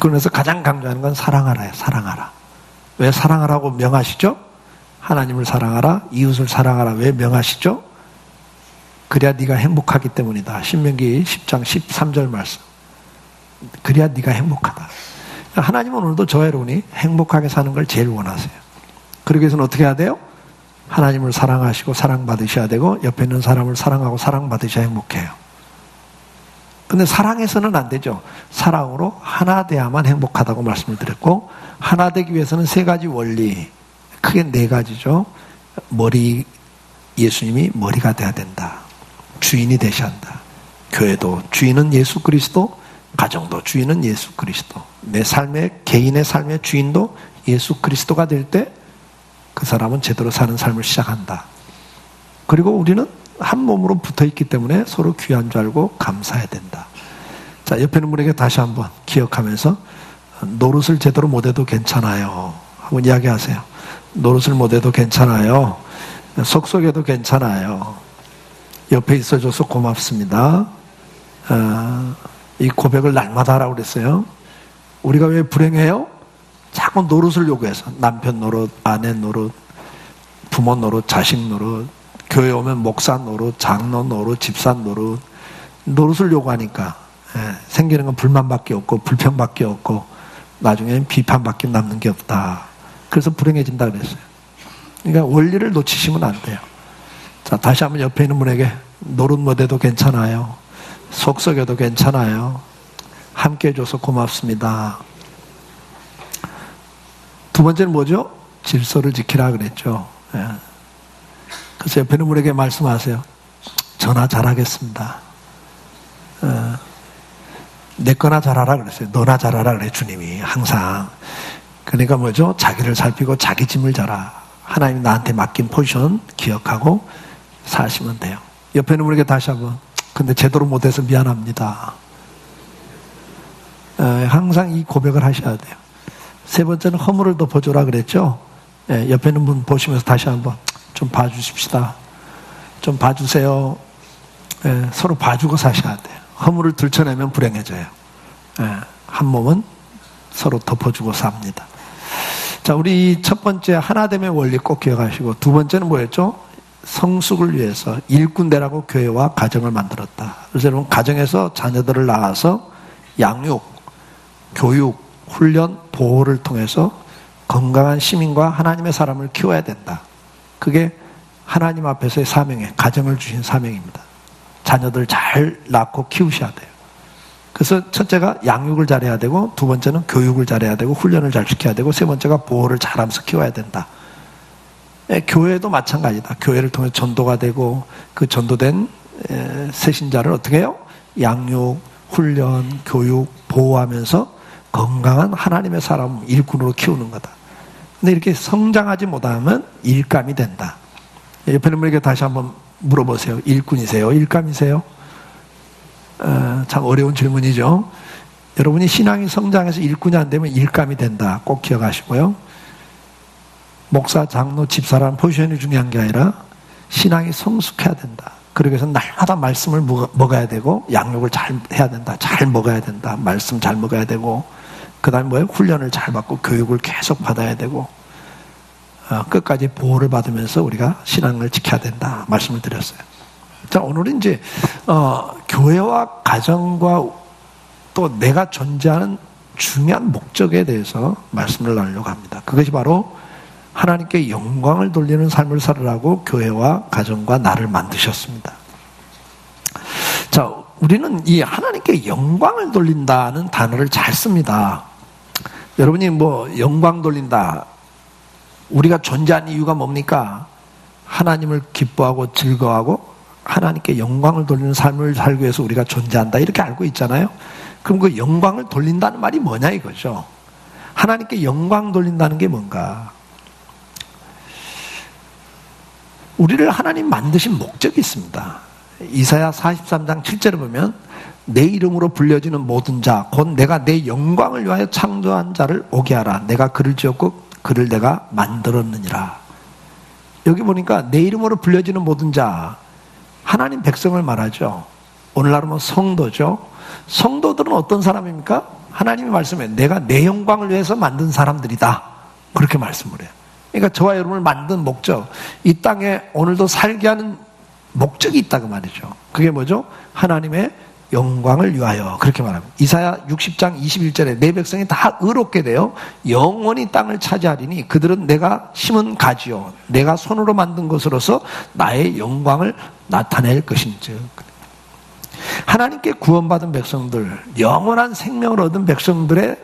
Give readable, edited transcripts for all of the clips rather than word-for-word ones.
그래서 가장 강조하는 건 사랑하라예요. 사랑하라. 왜 사랑하라고 명하시죠? 하나님을 사랑하라, 이웃을 사랑하라. 왜 명하시죠? 그래야 네가 행복하기 때문이다. 신명기 10장 13절 말씀. 그래야 네가 행복하다. 하나님은 오늘도 저와 여러분이 행복하게 사는 걸 제일 원하세요. 그러기 위해서는 어떻게 해야 돼요? 하나님을 사랑하시고 사랑받으셔야 되고 옆에 있는 사람을 사랑하고 사랑받으셔야 행복해요. 근데 사랑해서는 안 되죠. 사랑으로 하나 돼야만 행복하다고 말씀을 드렸고, 하나 되기 위해서는 세 가지 원리, 크게 네 가지죠. 머리, 예수님이 머리가 돼야 된다. 주인이 되셔야 한다. 교회도 주인은 예수 그리스도, 가정도 주인은 예수 그리스도. 내 삶의, 개인의 삶의 주인도 예수 그리스도가 될 때 그 사람은 제대로 사는 삶을 시작한다. 그리고 우리는 한 몸으로 붙어있기 때문에 서로 귀한 줄 알고 감사해야 된다. 자, 옆에 있는 분에게 다시 한번 기억하면서 노릇을 제대로 못해도 괜찮아요. 한번 이야기하세요. 노릇을 못해도 괜찮아요. 속속해도 괜찮아요. 옆에 있어줘서 고맙습니다. 이 고백을 날마다 하라고 그랬어요. 우리가 왜 불행해요? 자꾸 노릇을 요구해서 남편 노릇, 아내 노릇, 부모 노릇, 자식 노릇, 교회 오면 목사 노릇, 장로 노릇, 집사 노릇, 노릇을 요구하니까 생기는 건 불만밖에 없고 불평밖에 없고 나중에는 비판밖에 남는 게 없다. 그래서 불행해진다 그랬어요. 그러니까 원리를 놓치시면 안 돼요. 자, 다시 한번 옆에 있는 분에게 노릇 못해도 괜찮아요. 속썩여도 괜찮아요. 함께 해줘서 고맙습니다. 두 번째는 뭐죠? 질서를 지키라 그랬죠. 그래서 옆에 있는 분에게 말씀하세요. 전화 잘하겠습니다. 내 거나 잘하라 그랬어요. 너나 잘하라 그래 주님이 항상. 그러니까 뭐죠? 자기를 살피고 자기 짐을 져라. 하나님이 나한테 맡긴 포지션 기억하고 사시면 돼요. 옆에 있는 분에게 다시 한번. 근데 제대로 못해서 미안합니다. 항상 이 고백을 하셔야 돼요. 세 번째는 허물을 덮어줘라 그랬죠. 옆에 있는 분 보시면서 다시 한번 좀 봐주십시다. 좀 봐주세요. 서로 봐주고 사셔야 돼요. 허물을 들춰내면 불행해져요. 한 몸은 서로 덮어주고 삽니다. 자, 우리 첫 번째 하나됨의 원리 꼭 기억하시고, 두 번째는 뭐였죠? 성숙을 위해서 일꾼되라고 교회와 가정을 만들었다. 그래서 여러분 가정에서 자녀들을 낳아서 양육, 교육, 훈련, 보호를 통해서 건강한 시민과 하나님의 사람을 키워야 된다. 그게 하나님 앞에서의 사명이에요. 가정을 주신 사명입니다. 자녀들 잘 낳고 키우셔야 돼요. 그래서 첫째가 양육을 잘해야 되고, 두 번째는 교육을 잘해야 되고, 훈련을 잘 시켜야 되고, 세 번째가 보호를 잘하면서 키워야 된다. 교회도 마찬가지다. 교회를 통해 전도가 되고, 그 전도된 새신자를 어떻게 해요? 양육, 훈련, 교육, 보호하면서 건강한 하나님의 사람 일꾼으로 키우는 거다. 근데 이렇게 성장하지 못하면 일감이 된다. 옆에 있는 분에게 다시 한번 물어보세요. 일꾼이세요? 일감이세요? 참 어려운 질문이죠. 여러분이 신앙이 성장해서 일꾼이 안 되면 일감이 된다. 꼭 기억하시고요. 목사, 장로, 집사라는 포지션이 중요한 게 아니라 신앙이 성숙해야 된다. 그러기 위해서 날마다 말씀을 먹어야 되고, 양육을 잘 해야 된다. 잘 먹어야 된다. 말씀 잘 먹어야 되고, 그 다음에 뭐예요? 훈련을 잘 받고 교육을 계속 받아야 되고, 끝까지 보호를 받으면서 우리가 신앙을 지켜야 된다. 말씀을 드렸어요. 자, 오늘은 이제 교회와 가정과 또 내가 존재하는 중요한 목적에 대해서 말씀을 나누려고 합니다. 그것이 바로 하나님께 영광을 돌리는 삶을 살으라고 교회와 가정과 나를 만드셨습니다. 자, 우리는 이 하나님께 영광을 돌린다는 단어를 잘 씁니다. 여러분이 뭐 영광 돌린다, 우리가 존재하는 이유가 뭡니까? 하나님을 기뻐하고 즐거워하고 하나님께 영광을 돌리는 삶을 살기 위해서 우리가 존재한다, 이렇게 알고 있잖아요. 그럼 그 영광을 돌린다는 말이 뭐냐 이거죠. 하나님께 영광 돌린다는 게 뭔가? 우리를 하나님 만드신 목적이 있습니다. 이사야 43장 7절을 보면 내 이름으로 불려지는 모든 자, 곧 내가 내 영광을 위하여 창조한 자를 오게 하라. 내가 그를 지었고 그를 내가 만들었느니라. 여기 보니까 내 이름으로 불려지는 모든 자, 하나님 백성을 말하죠. 오늘날 뭐 성도죠. 성도들은 어떤 사람입니까? 하나님이 말씀해 내가 내 영광을 위해서 만든 사람들이다. 그렇게 말씀을 해요. 그러니까 저와 여러분을 만든 목적, 이 땅에 오늘도 살게 하는 목적이 있다 그 말이죠. 그게 뭐죠? 하나님의 영광을 위하여 그렇게 말합니다. 이사야 60장 21절에 내 백성이 다 의롭게 되어 영원히 땅을 차지하리니 그들은 내가 심은 가지요 내가 손으로 만든 것으로서 나의 영광을 나타낼 것인즉. 하나님께 구원받은 백성들, 영원한 생명을 얻은 백성들의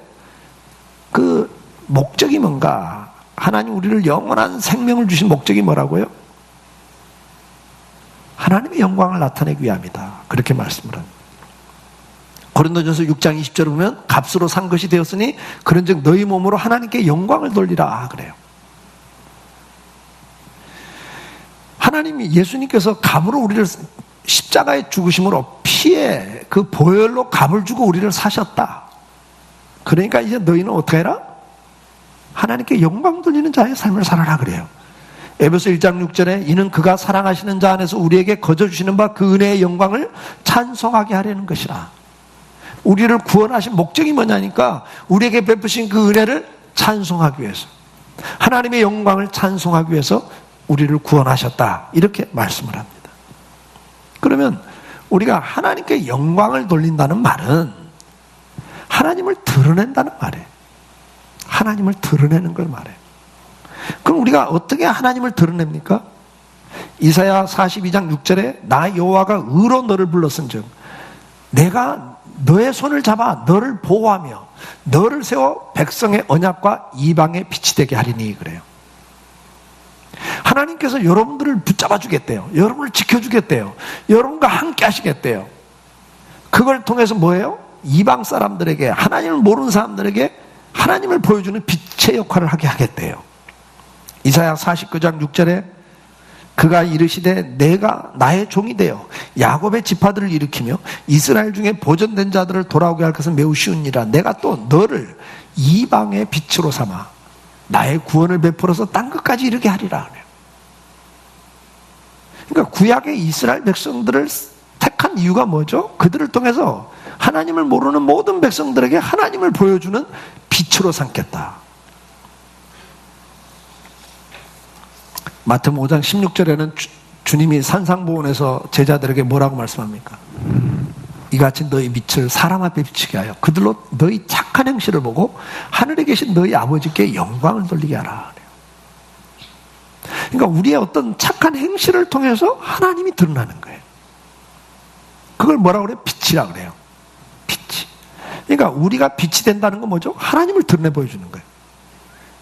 그 목적이 뭔가? 하나님 우리를 영원한 생명을 주신 목적이 뭐라고요? 하나님의 영광을 나타내기 위함이다. 그렇게 말씀을 합니다. 고린도전서 6장 20절을 보면 값으로 산 것이 되었으니 그런즉 너희 몸으로 하나님께 영광을 돌리라 그래요. 하나님이 예수님께서 값으로 우리를 십자가의 죽으심으로 피에 그 보혈로 값을 주고 우리를 사셨다. 그러니까 이제 너희는 어떻게 해라? 하나님께 영광 돌리는 자의 삶을 살아라 그래요. 에베소 1장 6절에 이는 그가 사랑하시는 자 안에서 우리에게 거저 주시는 바 그 은혜의 영광을 찬송하게 하려는 것이라. 우리를 구원하신 목적이 뭐냐니까 우리에게 베푸신 그 은혜를 찬송하기 위해서, 하나님의 영광을 찬송하기 위해서 우리를 구원하셨다 이렇게 말씀을 합니다. 그러면 우리가 하나님께 영광을 돌린다는 말은 하나님을 드러낸다는 말이에요. 하나님을 드러내는 걸 말해요. 그럼 우리가 어떻게 하나님을 드러냅니까? 이사야 42장 6절에 나 여호와가 의로 너를 불렀은즉 내가 너의 손을 잡아 너를 보호하며 너를 세워 백성의 언약과 이방의 빛이 되게 하리니 그래요. 하나님께서 여러분들을 붙잡아 주겠대요. 여러분을 지켜주겠대요. 여러분과 함께 하시겠대요. 그걸 통해서 뭐예요? 이방 사람들에게, 하나님을 모르는 사람들에게 하나님을 보여주는 빛의 역할을 하게 하겠대요. 이사야 49장 6절에 그가 이르시되 내가 나의 종이 되어 야곱의 지파들을 일으키며 이스라엘 중에 보존된 자들을 돌아오게 할 것은 매우 쉬우니라. 내가 또 너를 이방의 빛으로 삼아 나의 구원을 베풀어서 땅 끝까지 이르게 하리라. 그러니까 구약의 이스라엘 백성들을 택한 이유가 뭐죠? 그들을 통해서 하나님을 모르는 모든 백성들에게 하나님을 보여주는 빛으로 삼겠다. 마태복음 5장 16절에는 주님이 산상보훈에서 제자들에게 뭐라고 말씀합니까? 이같이 너희 빛을 사람 앞에 비치게 하여 그들로 너희 착한 행실을 보고 하늘에 계신 너희 아버지께 영광을 돌리게 하라. 그러니까 우리의 어떤 착한 행실을 통해서 하나님이 드러나는 거예요. 그걸 뭐라고 그래요? 빛이라고 그래요. 빛이. 그러니까 우리가 빛이 된다는 건 뭐죠? 하나님을 드러내 보여주는 거예요.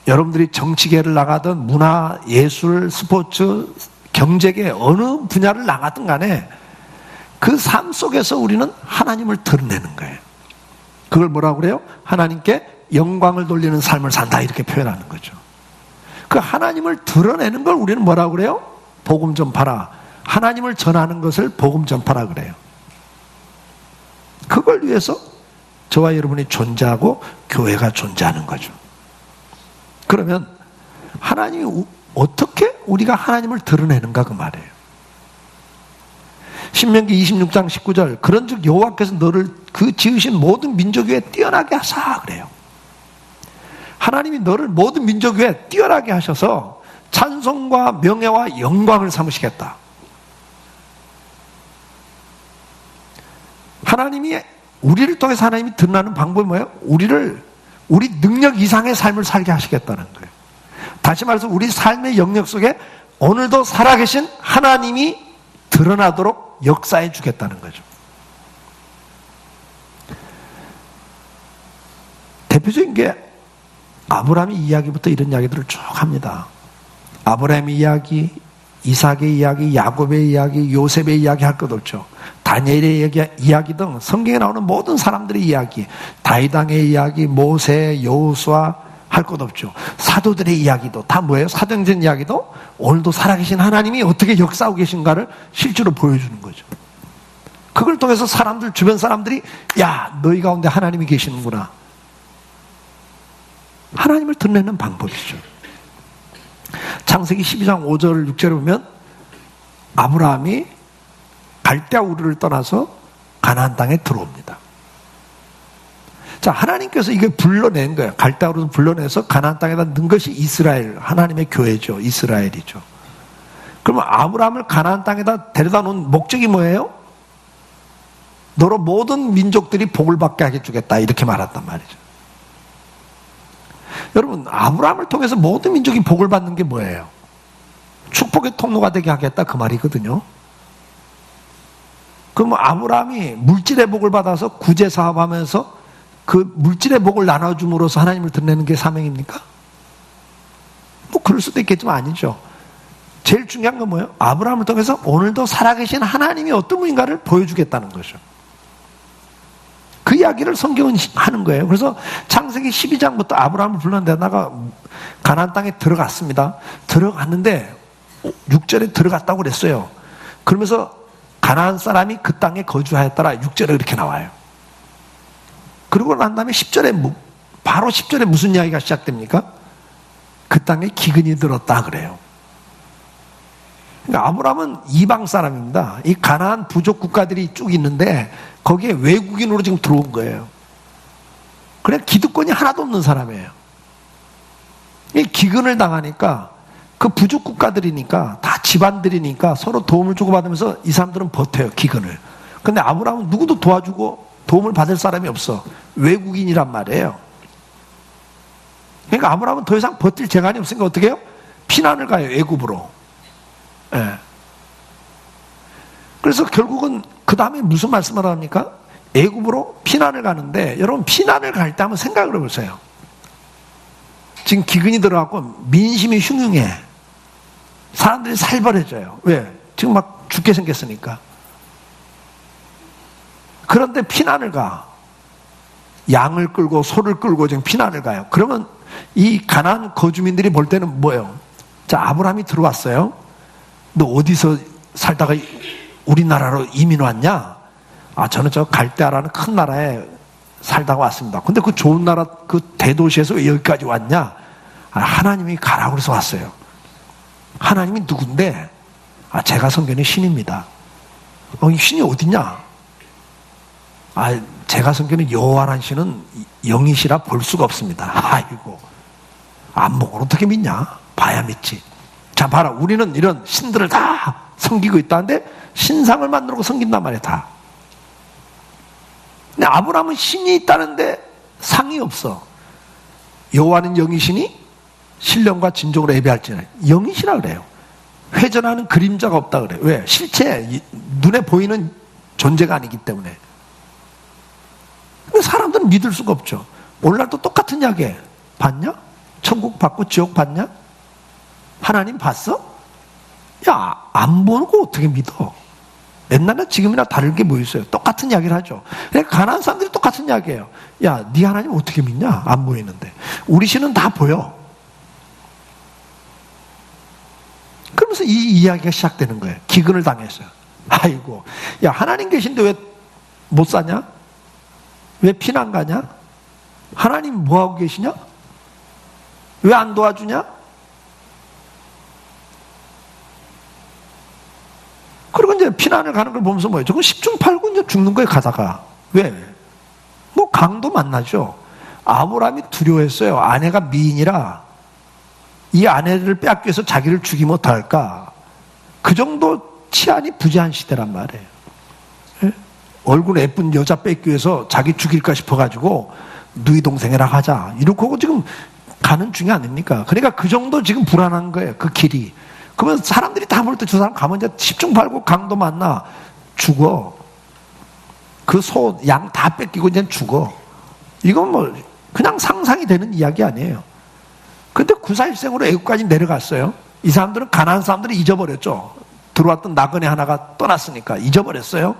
여러분들이 정치계를 나가든 문화, 예술, 스포츠, 경제계 어느 분야를 나가든 간에 그 삶 속에서 우리는 하나님을 드러내는 거예요. 그걸 뭐라고 그래요? 하나님께 영광을 돌리는 삶을 산다 이렇게 표현하는 거죠. 그 하나님을 드러내는 걸 우리는 뭐라고 그래요? 복음 전파라. 하나님을 전하는 것을 복음 전파라 그래요. 그걸 위해서 저와 여러분이 존재하고 교회가 존재하는 거죠. 그러면 하나님이 어떻게 우리가 하나님을 드러내는가 그 말이에요. 신명기 26장 19절 그런즉 여호와께서 너를 그 지으신 모든 민족 위에 뛰어나게 하사 그래요. 하나님이 너를 모든 민족 위에 뛰어나게 하셔서 찬송과 명예와 영광을 삼으시겠다. 하나님이 우리를 통해서 하나님이 드러나는 방법이 뭐예요? 우리 능력 이상의 삶을 살게 하시겠다는 거예요. 다시 말해서 우리 삶의 영역 속에 오늘도 살아계신 하나님이 드러나도록 역사해 주겠다는 거죠. 대표적인 게 아브라함의 이야기부터 이런 이야기들을 쭉 합니다. 아브라함의 이야기, 이삭의 이야기, 야곱의 이야기, 요셉의 이야기 할 것 없죠. 다니엘의 이야기 등 성경에 나오는 모든 사람들의 이야기, 다윗 왕의 이야기, 모세, 여호수아 할 것 없죠. 사도들의 이야기도 다 뭐예요? 사도행전 이야기도 오늘도 살아계신 하나님이 어떻게 역사하고 계신가를 실제로 보여주는 거죠. 그걸 통해서 사람들, 주변 사람들이 야, 너희 가운데 하나님이 계시는구나. 하나님을 드러내는 방법이죠. 창세기 12장 5절 6절에 보면 아브라함이 갈대아 우르를 떠나서 가나안 땅에 들어옵니다. 자, 하나님께서 이게 불러낸 거예요. 갈대아우로 불러내서 가나안 땅에다 넣은 것이 이스라엘, 하나님의 교회죠. 이스라엘이죠. 그러면 아브라함을 가나안 땅에다 데려다 놓은 목적이 뭐예요? 너로 모든 민족들이 복을 받게 해주겠다, 이렇게 말했단 말이죠. 여러분, 아브라함을 통해서 모든 민족이 복을 받는 게 뭐예요? 축복의 통로가 되게 하겠다, 그 말이거든요. 그럼 아브라함이 물질의 복을 받아서 구제 사업하면서 그 물질의 복을 나눠줌으로써 하나님을 드러내는 게 사명입니까? 뭐 그럴 수도 있겠지만 아니죠. 제일 중요한 건 뭐예요? 아브라함을 통해서 오늘도 살아계신 하나님이 어떤 분인가를 보여주겠다는 거죠. 그 이야기를 성경은 하는 거예요. 그래서 창세기 12장부터 아브라함을 불러내다가 가나안 땅에 들어갔습니다. 들어갔는데 6절에 들어갔다고 그랬어요. 그러면서 가나안 사람이 그 땅에 거주하였더라, 6절에 그렇게 나와요. 그러고 난 다음에 10절에 바로 10절에 무슨 이야기가 시작됩니까? 그 땅에 기근이 들었다 그래요. 그러니까 아브라함은 이방 사람입니다. 이 가나안 부족 국가들이 쭉 있는데 거기에 외국인으로 지금 들어온 거예요. 그래, 기득권이 하나도 없는 사람이에요. 이 기근을 당하니까 그 부족 국가들이니까 다 집안들이니까 서로 도움을 주고받으면서 이 사람들은 버텨요, 기근을. 근데 아브라함은 누구도 도와주고 도움을 받을 사람이 없어. 외국인이란 말이에요. 그러니까 아브라함은 더 이상 버틸 재간이 없으니까 어떻게 해요? 피난을 가요, 애굽으로. 예. 그래서 결국은 그 다음에 무슨 말씀을 합니까? 애굽으로 피난을 가는데, 여러분 피난을 갈 때 한번 생각을 해보세요. 지금 기근이 들어가고 민심이 흉흉해. 사람들이 살벌해져요. 왜? 지금 막 죽게 생겼으니까. 그런데 피난을 가. 양을 끌고 소를 끌고 지금 피난을 가요. 그러면 이 가나안 거주민들이 볼 때는 뭐예요? 자, 아브라함이 들어왔어요. 너 어디서 살다가 우리나라로 이민 왔냐? 아, 저는 저 갈대아라는 큰 나라에 살다가 왔습니다. 근데 그 좋은 나라, 그 대도시에서 왜 여기까지 왔냐? 아, 하나님이 가라고 해서 왔어요. 하나님이 누군데? 아, 제가 섬기는 신입니다. 이 신이 어디냐? 아, 제가 섬기는 여호와라는 신은 영이시라 볼 수가 없습니다. 아이고, 안 보고는 어떻게 믿냐? 봐야 믿지. 자, 봐라, 우리는 이런 신들을 다 섬기고 있다는데 신상을 만들고 섬긴단 말이야, 다. 근데 아브라함은 신이 있다는데 상이 없어. 여호와는 영이시니 신령과 진정으로 예배할지는 영이시라 그래요. 회전하는 그림자가 없다 그래요. 왜? 실체, 눈에 보이는 존재가 아니기 때문에. 근데 사람들은 믿을 수가 없죠. 오늘날도 똑같은 이야기. 봤냐? 천국 봤고 지옥 봤냐? 하나님 봤어? 야, 안 보고 어떻게 믿어? 옛날에 지금이나 다를 게 뭐 있어요? 똑같은 이야기를 하죠. 그러니까 가나안 사람들이 똑같은 이야기예요. 야, 네 하나님 어떻게 믿냐? 안 보이는데. 우리 신은 다 보여. 그러면서 이 이야기가 시작되는 거예요. 기근을 당했어요. 아이고, 야, 하나님 계신데 왜 못 사냐? 왜 피난 가냐? 하나님 뭐하고 계시냐? 왜 안 도와주냐? 그리고 이제 피난을 가는 걸 보면서 뭐예요? 저건 10중 8구 이제 죽는 거예요, 가다가. 왜? 뭐 강도 만나죠. 아브라함이 두려워했어요. 아내가 미인이라 이 아내를 빼앗겨서 자기를 죽이면 어떡할까? 그 정도 치안이 부재한 시대란 말이에요. 예? 얼굴 예쁜 여자 뺏기 위해서 자기 죽일까 싶어가지고 누이 동생이라 하자. 이러고 지금 가는 중이 아닙니까? 그러니까 그 정도 지금 불안한 거예요, 그 길이. 그러면 사람들이 다 볼 때 저 사람 가면 이제 10중 8구 강도 만나 죽어. 그 소, 양 다 뺏기고 이제 죽어. 이건 뭐 그냥 상상이 되는 이야기 아니에요. 근데 구사일생으로 애국까지 내려갔어요. 이 사람들은 가나안 사람들이 잊어버렸죠. 들어왔던 나그네 하나가 떠났으니까 잊어버렸어요.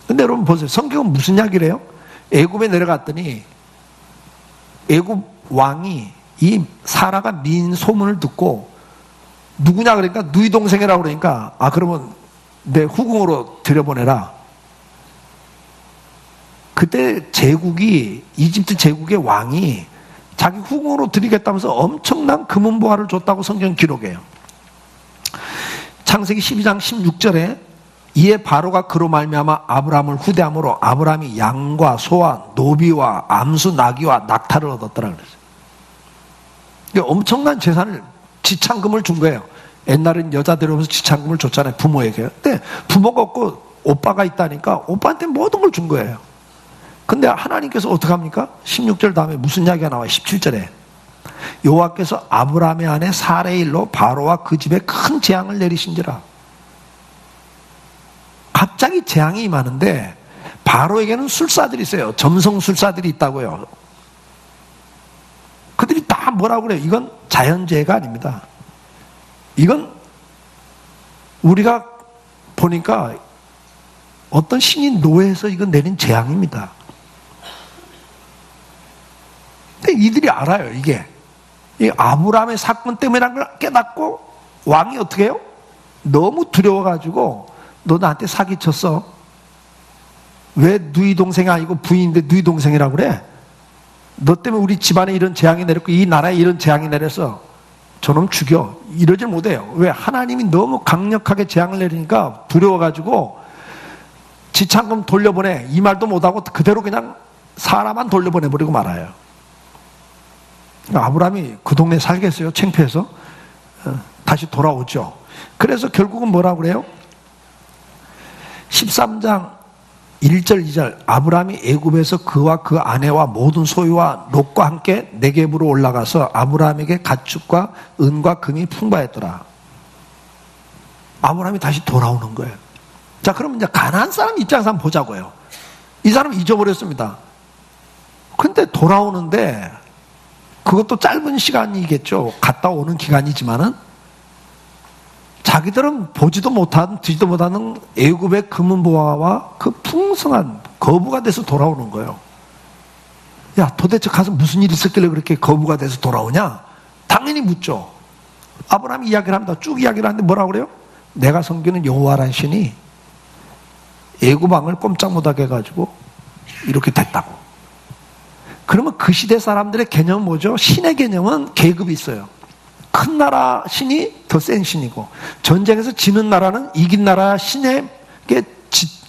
근데 여러분 보세요. 성경은 무슨 이야기를 해요? 애굽에 내려갔더니 애굽 왕이 이 사라가 미인 소문을 듣고 누구냐 그러니까 누이 동생이라고 그러니까 아, 그러면 내 후궁으로 들여보내라. 그때 제국이, 이집트 제국의 왕이 자기 후궁으로 드리겠다면서 엄청난 금은보화를 줬다고 성경 기록해요. 창세기 12장 16절에 이에 바로가 그로 말미암아 아브라함을 후대함으로 아브라함이 양과 소와 노비와 암수 나귀와 낙타를 얻었더라 그랬어요. 그러니까 엄청난 재산을, 지창금을 준 거예요. 옛날엔 여자 데려오면서 지창금을 줬잖아요, 부모에게. 근데 부모가 없고 오빠가 있다니까 오빠한테 모든 걸 준 거예요. 근데 하나님께서 어떻게 합니까? 16절 다음에 무슨 이야기가 나와요? 17절에 여호와께서 아브라함의 아내 사레의 일로 바로와 그 집에 큰 재앙을 내리신지라. 갑자기 재앙이 임하는데 바로에게는 술사들이 있어요. 점성술사들이 있다고요. 그들이 다 뭐라고 그래요? 이건 자연재해가 아닙니다. 이건 우리가 보니까 어떤 신이 노예해서 이건 내린 재앙입니다. 근데 이들이 알아요. 이게 이 아브라함의 사건 때문이라는 걸 깨닫고 왕이 어떻게 해요? 너무 두려워가지고 너 나한테 사기쳤어. 왜 누이 동생이 아니고 부인인데 누이 동생이라고 그래? 너 때문에 우리 집안에 이런 재앙이 내렸고 이 나라에 이런 재앙이 내렸어. 저놈 죽여. 이러질 못해요. 왜? 하나님이 너무 강력하게 재앙을 내리니까 두려워가지고 지창금 돌려보내. 이 말도 못하고 그대로 그냥 사람만 돌려보내버리고 말아요. 아브라함이 그 동네에 살겠어요? 창피해서? 다시 돌아오죠. 그래서 결국은 뭐라고 그래요? 13장 1절 2절 아브라함이 애굽에서 그와 그 아내와 모든 소유와 롯과 함께 네겝으로 올라가서 아브라함에게 가축과 은과 금이 풍부했더라. 아브라함이 다시 돌아오는 거예요. 자, 그럼 이제 가나안 사람 입장에서 한번 보자고요. 이 사람 잊어버렸습니다. 근데 돌아오는데 그것도 짧은 시간이겠죠. 갔다 오는 기간이지만은 자기들은 보지도 못하는, 듣지도 못하는 애굽의 금은보화와 그 풍성한 거부가 돼서 돌아오는 거예요. 야, 도대체 가서 무슨 일이 있었길래 그렇게 거부가 돼서 돌아오냐? 당연히 묻죠. 아브라함이 이야기를 합니다. 쭉 이야기를 하는데 뭐라고 그래요? 내가 섬기는 여호와란 신이 애굽 왕을 꼼짝 못하게 해가지고 이렇게 됐다고. 그러면 그 시대 사람들의 개념은 뭐죠? 신의 개념은 계급이 있어요. 큰 나라 신이 더 센 신이고, 전쟁에서 지는 나라는 이긴 나라 신에게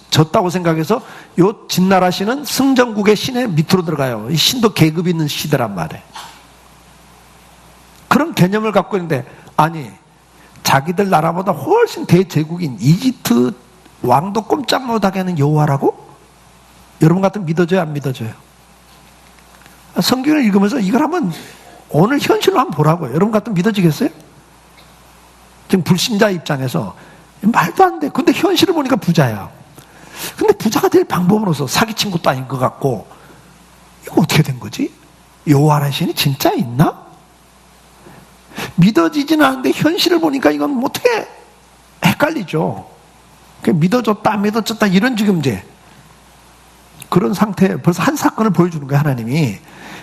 졌다고 생각해서 요 진 나라 신은 승전국의 신의 밑으로 들어가요. 이 신도 계급이 있는 시대란 말이에요. 그런 개념을 갖고 있는데, 아니 자기들 나라보다 훨씬 대제국인 이집트 왕도 꼼짝 못하게 하는 여호와라고? 여러분 같으면 믿어져요, 안 믿어져요? 성경을 읽으면서 이걸 한번 오늘 현실로 한번 보라고요. 여러분 같으면 믿어지겠어요? 지금 불신자 입장에서 말도 안 돼. 근데 현실을 보니까 부자야. 근데 부자가 될 방법으로서 사기친 것도 아닌 것 같고, 이거 어떻게 된 거지? 여호와라는 신이 진짜 있나? 믿어지지는 않는데 현실을 보니까 이건 뭐 어떻게 헷갈리죠. 믿어졌다 안 믿어졌다 이런 지금 이제 그런 상태에 벌써 한 사건을 보여주는 거예요, 하나님이.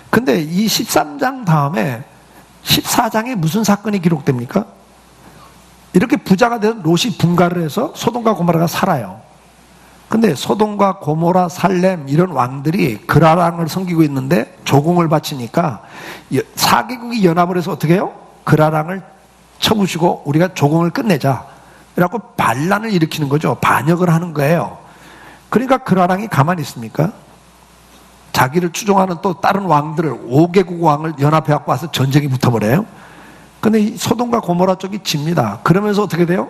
근데 이 13장 다음에 14장에 무슨 사건이 기록됩니까? 이렇게 부자가 된 롯이 분가를 해서 소돔과 고모라가 살아요. 근데 소돔과 고모라, 살렘 이런 왕들이 그라랑을 섬기고 있는데 조공을 바치니까 4개국이 연합을 해서 어떻게 해요? 그라랑을 쳐부시고 우리가 조공을 끝내자. 그래갖고 반란을 일으키는 거죠. 반역을 하는 거예요. 그러니까 그라랑이 가만히 있습니까? 자기를 추종하는 또 다른 왕들을 5개국 왕을 연합해갖고 와서 전쟁이 붙어버려요. 근데 이 소돔과 고모라 쪽이 집니다. 그러면서 어떻게 돼요?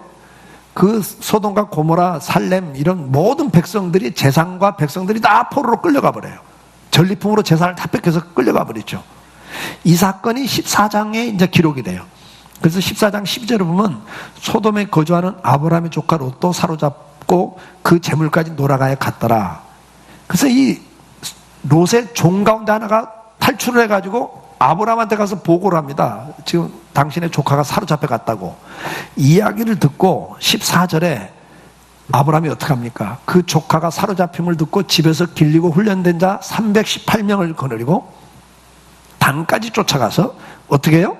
그 소돔과 고모라, 살렘 이런 모든 백성들이, 재산과 백성들이 다 포로로 끌려가 버려요. 전리품으로 재산을 다 뺏겨서 끌려가 버리죠. 이 사건이 14장에 이제 기록이 돼요. 그래서 14장 12절에 보면 소돔에 거주하는 아브라함의 조카 롯도 사로잡고 그 재물까지 놀아가야 갔더라. 그래서 이 롯의 종 가운데 하나가 탈출을 해가지고 아브라함한테 가서 보고를 합니다. 지금 당신의 조카가 사로잡혀 갔다고. 이야기를 듣고 14절에 아브라함이 어떻게 합니까? 그 조카가 사로잡힘을 듣고 집에서 길리고 훈련된 자 318명을 거느리고 단까지 쫓아가서 어떻게 해요?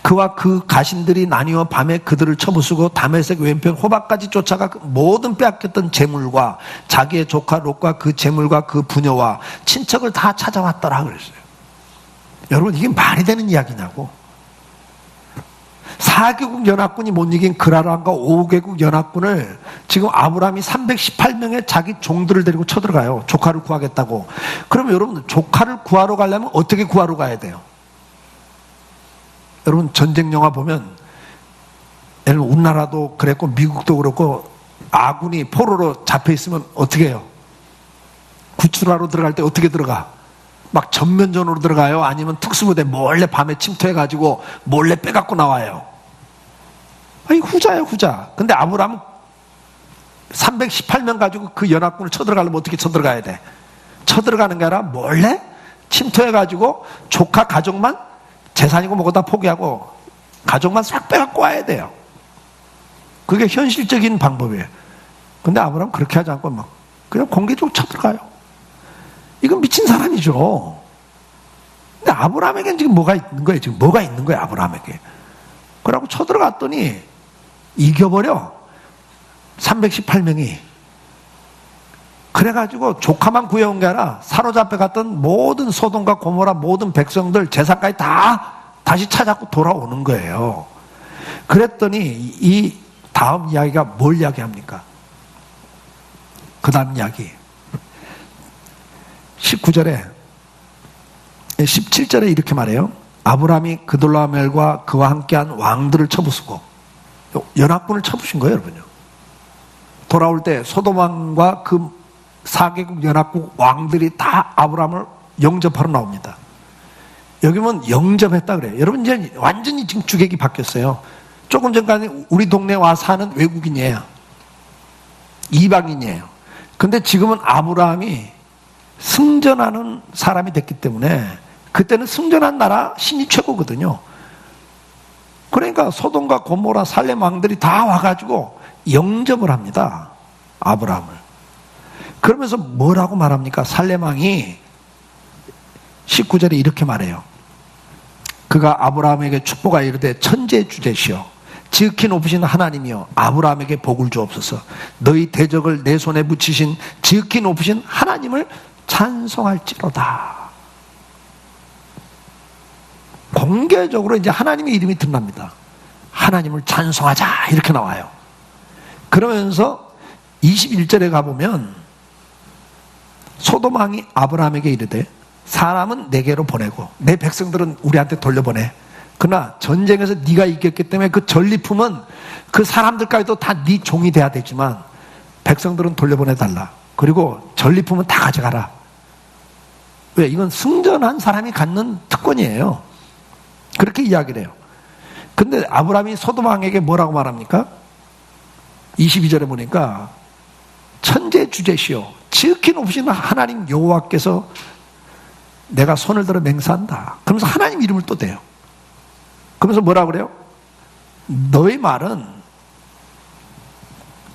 그와 그 가신들이 나뉘어 밤에 그들을 쳐부수고 다메섹 왼편 호박까지 쫓아가 모든 빼앗겼던 재물과 자기의 조카 롯과 그 재물과 그 부녀와 친척을 다 찾아왔더라 그랬어요. 여러분, 이게 말이 되는 이야기냐고. 4개국 연합군이 못 이긴 그라람과 5개국 연합군을 지금 아브라함이 318명의 자기 종들을 데리고 쳐들어가요. 조카를 구하겠다고. 그러면 여러분, 조카를 구하러 가려면 어떻게 구하러 가야 돼요? 여러분, 전쟁 영화 보면, 예를 들면 우리나라도 그랬고 미국도 그렇고 아군이 포로로 잡혀있으면 어떻게 해요? 구출하러 들어갈 때 어떻게 들어가? 막 전면전으로 들어가요? 아니면 특수부대 몰래 밤에 침투해가지고 몰래 빼갖고 나와요? 아니, 후자예요, 후자. 근데 아브라함은 318명 가지고 그 연합군을 쳐들어가려면 어떻게 쳐들어가야 돼? 쳐들어가는 게 아니라 몰래 침투해가지고 조카 가족만 재산이고 뭐고 다 포기하고 가족만 싹 빼갖고 와야 돼요. 그게 현실적인 방법이에요. 근데 아브라함은 그렇게 하지 않고 막 그냥 공개적으로 쳐들어가요. 이건 미친 사람이죠. 근데 아브라함에게는 지금 뭐가 있는 거예요? 지금 뭐가 있는 거예요, 아브라함에게? 그러고 쳐들어갔더니 이겨버려. 318명이. 그래가지고 조카만 구해온 게 아니라 사로잡혀 갔던 모든 소돔과 고모라 모든 백성들 재산까지 다 다시 찾아고 돌아오는 거예요. 그랬더니 이 다음 이야기가 뭘 이야기합니까? 그 다음 이야기 19절에 17절에 이렇게 말해요. 아브라함이 그돌라오멜과 그와 함께한 왕들을 쳐부수고, 연합군을 쳐부신 거예요, 여러분요. 돌아올 때 소돔왕과 그 4개국 연합국 왕들이 다 아브라함을 영접하러 나옵니다. 여기 보면 영접했다 그래요. 여러분, 이제 완전히 지금 주객이 바뀌었어요. 조금 전까지 우리 동네 와 사는 외국인이에요. 이방인이에요. 근데 지금은 아브라함이 승전하는 사람이 됐기 때문에, 그때는 승전한 나라 신이 최고거든요. 그러니까 소돔과 고모라 살렘 왕들이 다 와가지고 영접을 합니다, 아브라함을. 그러면서 뭐라고 말합니까? 살렘 왕이 19절에 이렇게 말해요. 그가 아브라함에게 축복하여 이르되 천지의 주제시여 지극히 높으신 하나님이여 아브라함에게 복을 주옵소서. 너희 대적을 내 손에 붙이신 지극히 높으신 하나님을 찬송할지로다. 공개적으로 이제 하나님의 이름이 드러납니다. 하나님을 찬송하자 이렇게 나와요. 그러면서 21절에 가보면 소돔 왕이 아브라함에게 이르되 사람은 내게로 보내고 내 백성들은 우리한테 돌려보내. 그러나 전쟁에서 네가 이겼기 때문에 그 전리품은 그 사람들까지도 다 네 종이 돼야 되지만 백성들은 돌려보내달라. 그리고 전리품은 다 가져가라. 왜? 이건 승전한 사람이 갖는 특권이에요. 그렇게 이야기를 해요. 근데 아브라함이 소돔 왕에게 뭐라고 말합니까? 22절에 보니까 천재 주제시오 지극히 높으신 하나님 여호와께서 내가 손을 들어 맹세한다. 그러면서 하나님 이름을 또 대요. 그러면서 뭐라고 그래요? 너의 말은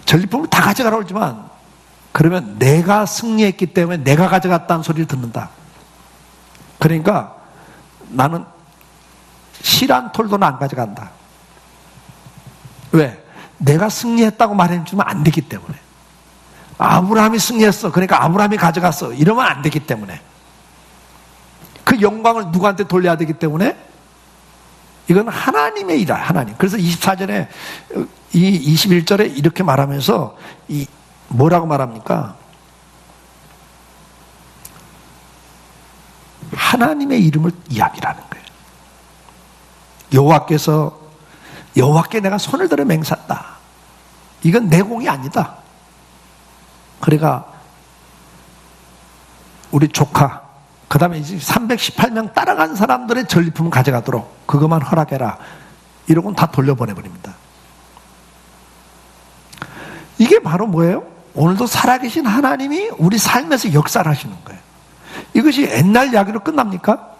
전리품을 다 가져가라고 하지만 그러면 내가 승리했기 때문에 내가 가져갔다는 소리를 듣는다. 그러니까 나는 실 한 톨도 안 가져간다. 왜? 내가 승리했다고 말해주면 안 되기 때문에. 아브라함이 승리했어. 그러니까 아브라함이 가져갔어. 이러면 안 되기 때문에. 그 영광을 누구한테 돌려야 되기 때문에 이건 하나님의 일이야, 하나님. 그래서 24절에, 이 21절에 이렇게 말하면서, 뭐라고 말합니까? 하나님의 이름을 이야기라는 거예요. 여호와께 내가 손을 들어 맹세한다. 이건 내 공이 아니다. 그러니까, 우리 조카, 그 다음에 이제 318명 따라간 사람들의 전리품을 가져가도록 그것만 허락해라. 이러고는 다 돌려보내버립니다. 이게 바로 뭐예요? 오늘도 살아계신 하나님이 우리 삶에서 역사를 하시는 거예요. 이것이 옛날 이야기로 끝납니까?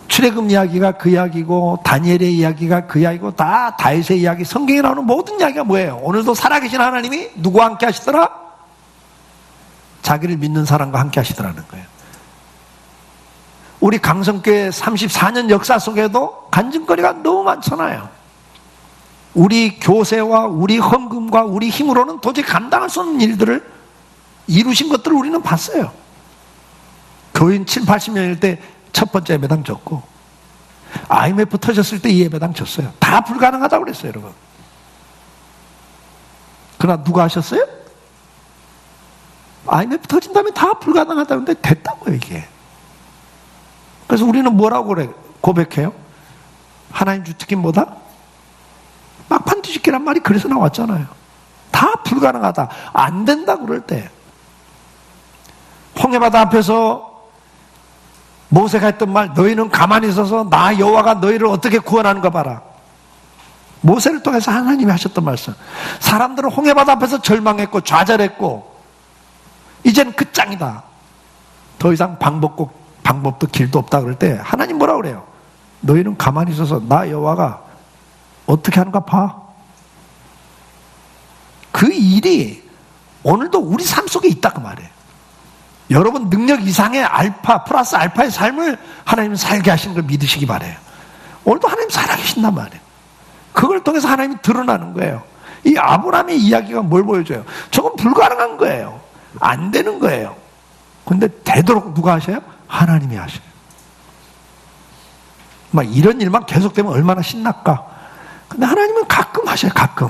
출애굽 이야기가 그 이야기고 다니엘의 이야기가 그 이야기고 다 다윗의 이야기, 성경에 나오는 모든 이야기가 뭐예요? 오늘도 살아계신 하나님이 누구와 함께 하시더라? 자기를 믿는 사람과 함께 하시더라는 거예요. 우리 강성교회 34년 역사 속에도 간증거리가 너무 많잖아요. 우리 교세와 우리 헌금과 우리 힘으로는 도저히 감당할 수 없는 일들을 이루신 것들을 우리는 봤어요. 교인 7, 80명일 때 첫 번째 예배당 졌고, IMF 터졌을 때 이 예배당 졌어요. 다 불가능하다고 그랬어요, 여러분. 그러나 누가 하셨어요? IMF 터진 다음에 다 불가능하다고 했는데 됐다고요, 이게. 그래서 우리는 뭐라고 그래? 고백해요? 하나님 주특기 뭐다? 막판 뒤집기란 말이 그래서 나왔잖아요. 다 불가능하다. 안 된다 그럴 때. 홍해바다 앞에서 모세가 했던 말, 너희는 가만히 있어서 나 여호와가 너희를 어떻게 구원하는가 봐라. 모세를 통해서 하나님이 하셨던 말씀. 사람들은 홍해바다 앞에서 절망했고 좌절했고 이젠 끝장이다. 더 이상 방법도 길도 없다 그럴 때 하나님 뭐라 그래요? 너희는 가만히 있어서 나 여호와가 어떻게 하는가 봐. 그 일이 오늘도 우리 삶 속에 있다 그 말이에요. 여러분 능력 이상의 알파 플러스 알파의 삶을 하나님은 살게 하시는 걸 믿으시기 바라요. 오늘도 하나님 살아계신단 말이에요. 그걸 통해서 하나님이 드러나는 거예요. 이 아브라함의 이야기가 뭘 보여줘요? 저건 불가능한 거예요. 안 되는 거예요. 근데 되도록 누가 하셔요? 하나님이 하셔요. 막 이런 일만 계속되면 얼마나 신날까? 근데 하나님은 가끔 하셔요, 가끔.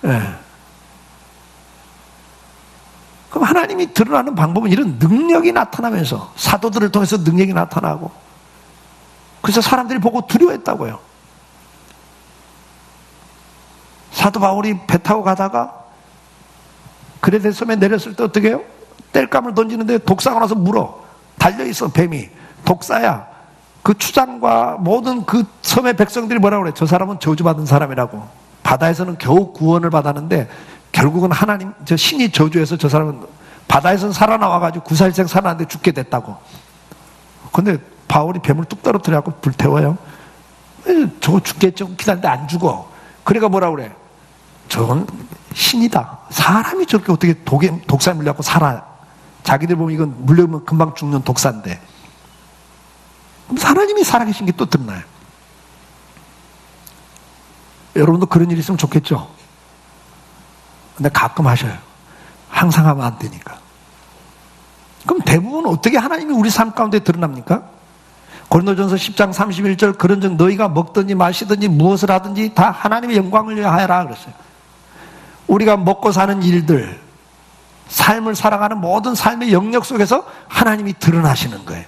예. 그럼 하나님이 드러나는 방법은 이런 능력이 나타나면서 사도들을 통해서 능력이 나타나고 그래서 사람들이 보고 두려워했다고요. 사도 바울이 배 타고 가다가 그레데 섬에 내렸을 때 어떻게 해요? 땔감을 던지는데 독사가 나서 물어. 달려있어 뱀이. 독사야. 그 추장과 모든 그 섬의 백성들이 뭐라고 그래? 저 사람은 저주받은 사람이라고. 바다에서는 겨우 구원을 받았는데 결국은 하나님, 저 신이 저주해서 저 사람은 바다에서는 살아나와가지고 구사일생 살아났는데 죽게 됐다고. 근데 바울이 뱀을 뚝 떨어뜨려갖고 불태워요. 저거 죽겠죠. 기다리는데 안 죽어. 그러니까 뭐라고 그래? 저건 신이다. 사람이 저렇게 어떻게 독사에 물려갖고 살아. 자기들 보면 이건 물려면 금방 죽는 독사인데. 그럼 하나님이 살아계신 게 또 드러나요. 여러분도 그런 일이 있으면 좋겠죠? 근데 가끔 하셔요. 항상 하면 안 되니까. 그럼 대부분 어떻게 하나님이 우리 삶 가운데 드러납니까? 고린도전서 10장 31절 그런즉 너희가 먹든지 마시든지 무엇을 하든지 다 하나님의 영광을 위하여 하라 그랬어요. 우리가 먹고 사는 일들, 삶을 살아가는 모든 삶의 영역 속에서 하나님이 드러나시는 거예요.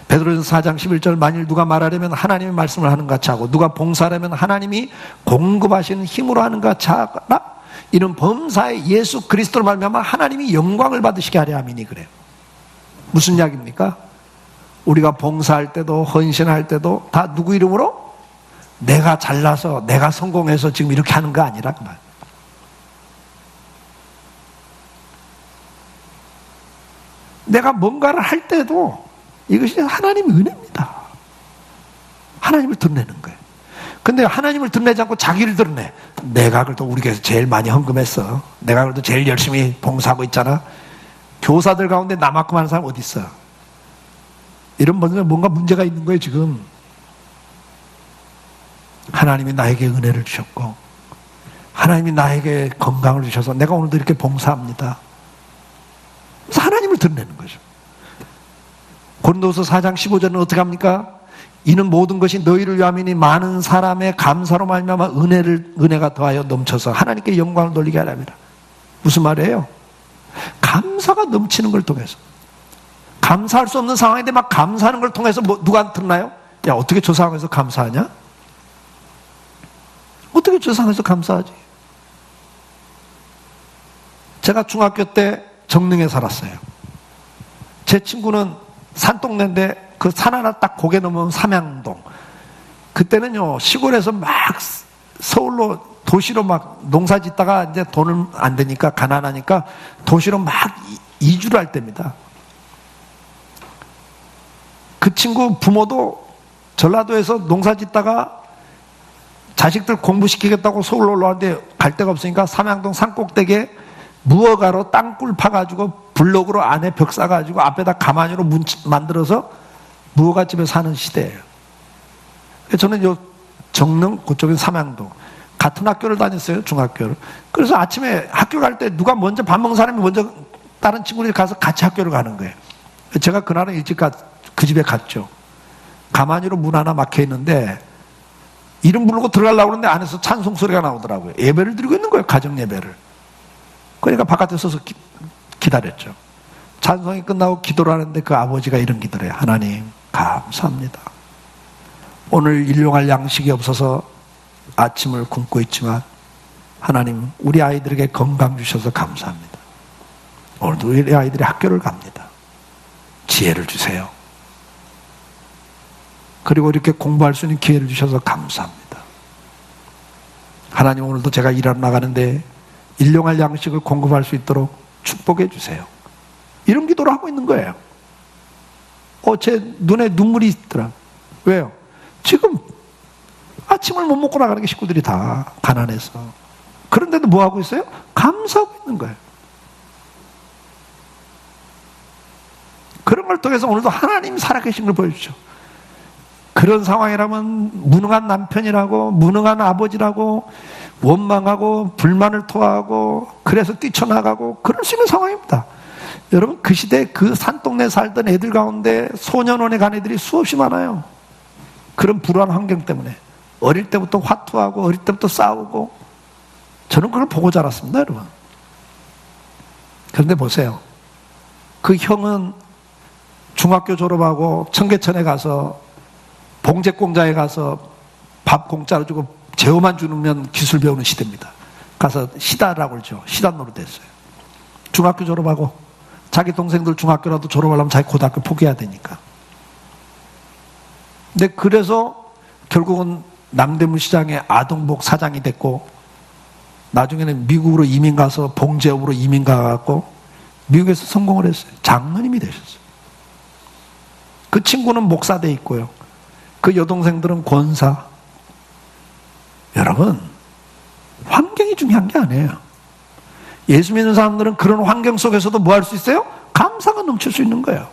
베드로전서 4장 11절 만일 누가 말하려면 하나님의 말씀을 하는 것 같이 하고 누가 봉사하려면 하나님이 공급하시는 힘으로 하는 것 같이 하라. 이는 범사에 예수 그리스도로 말미암아 하나님이 영광을 받으시게 하려 함이니 그래요. 무슨 이야기입니까? 우리가 봉사할 때도 헌신할 때도 다 누구 이름으로? 내가 잘나서 내가 성공해서 지금 이렇게 하는 거 아니라 그 말. 내가 뭔가를 할 때도 이것이 하나님의 은혜입니다. 하나님을 드러내는 거예요. 근데 하나님을 드러내지 않고 자기를 드러내. 내가 그래도 우리 교회에서 제일 많이 헌금했어. 내가 그래도 제일 열심히 봉사하고 있잖아. 교사들 가운데 나만큼 하는 사람 어디 있어? 이런 분들은 뭔가 문제가 있는 거예요 지금. 하나님이 나에게 은혜를 주셨고 하나님이 나에게 건강을 주셔서 내가 오늘도 이렇게 봉사합니다. 그래서 하나님을 드러내는 거죠. 고린도서 4장 15절은 어떻게 합니까? 이는 모든 것이 너희를 위함이니 많은 사람의 감사로 말미암아 은혜가 더하여 넘쳐서 하나님께 영광을 돌리게 하랍니다. 무슨 말이에요? 감사가 넘치는 걸 통해서. 감사할 수 없는 상황인데 막 감사하는 걸 통해서 누가 드러나요? 야, 어떻게 저 상황에서 감사하냐? 어떻게 저 상황에서 감사하지? 제가 중학교 때 정릉에 살았어요. 제 친구는 산동네인데 그 산 하나 딱 고개 넘으면 삼양동. 그때는요 시골에서 막 서울로 도시로 막 농사 짓다가 이제 돈을 안 되니까 가난하니까 도시로 막 이주를 할 때입니다. 그 친구 부모도 전라도에서 농사 짓다가 자식들 공부시키겠다고 서울로 올라왔는데 갈 데가 없으니까 삼양동 산꼭대기에 무허가로 땅굴 파가지고 블록으로 안에 벽 쌓아가지고 앞에다 가마니로 문 만들어서 무허가집에 사는 시대예요. 저는 요 정릉 그쪽인 삼양동 같은 학교를 다녔어요. 중학교를. 그래서 아침에 학교 갈 때 누가 먼저 밥 먹는 사람이 먼저 다른 친구들이 가서 같이 학교를 가는 거예요. 제가 그날은 일찍 그 집에 갔죠. 가만히로 문 하나 막혀 있는데 이름 부르고 들어가려고 그러는데 안에서 찬송 소리가 나오더라고요. 예배를 드리고 있는 거예요. 가정 예배를. 그러니까 바깥에 서서 기다렸죠. 찬송이 끝나고 기도를 하는데 그 아버지가 이런 기도를 해요. 하나님 감사합니다. 오늘 일용할 양식이 없어서 아침을 굶고 있지만 하나님 우리 아이들에게 건강 주셔서 감사합니다. 오늘도 우리 아이들이 학교를 갑니다. 지혜를 주세요. 그리고 이렇게 공부할 수 있는 기회를 주셔서 감사합니다. 하나님 오늘도 제가 일하러 나가는데 일용할 양식을 공급할 수 있도록 축복해 주세요. 이런 기도를 하고 있는 거예요. 제 눈에 눈물이 있더라. 왜요? 지금 아침을 못 먹고 나가는 게 식구들이 다 가난해서. 그런데도 뭐 하고 있어요? 감사하고 있는 거예요. 그런 걸 통해서 오늘도 하나님 살아계신 걸 보여주죠. 그런 상황이라면 무능한 남편이라고, 무능한 아버지라고, 원망하고, 불만을 토하고, 그래서 뛰쳐나가고, 그럴 수 있는 상황입니다. 여러분, 그 시대에 그 산동네에 살던 애들 가운데 소년원에 간 애들이 수없이 많아요. 그런 불우한 환경 때문에. 어릴 때부터 화투하고, 어릴 때부터 싸우고, 저는 그걸 보고 자랐습니다, 여러분. 그런데 보세요. 그 형은 중학교 졸업하고 청계천에 가서 봉제공장에 가서 밥 공짜로 주고 재호만 주면 기술 배우는 시대입니다. 가서 시다라고 그러죠. 시다 노릇했어요. 중학교 졸업하고 자기 동생들 중학교라도 졸업하려면 자기 고등학교 포기해야 되니까. 근데 그래서 결국은 남대문 시장의 아동복 사장이 됐고 나중에는 미국으로 이민 가서 봉제업으로 이민 가갖고 미국에서 성공을 했어요. 장로님이 되셨어요. 그 친구는 목사 돼 있고요. 그 여동생들은 권사. 여러분, 환경이 중요한 게 아니에요. 예수 믿는 사람들은 그런 환경 속에서도 뭐 할 수 있어요? 감사가 넘칠 수 있는 거예요.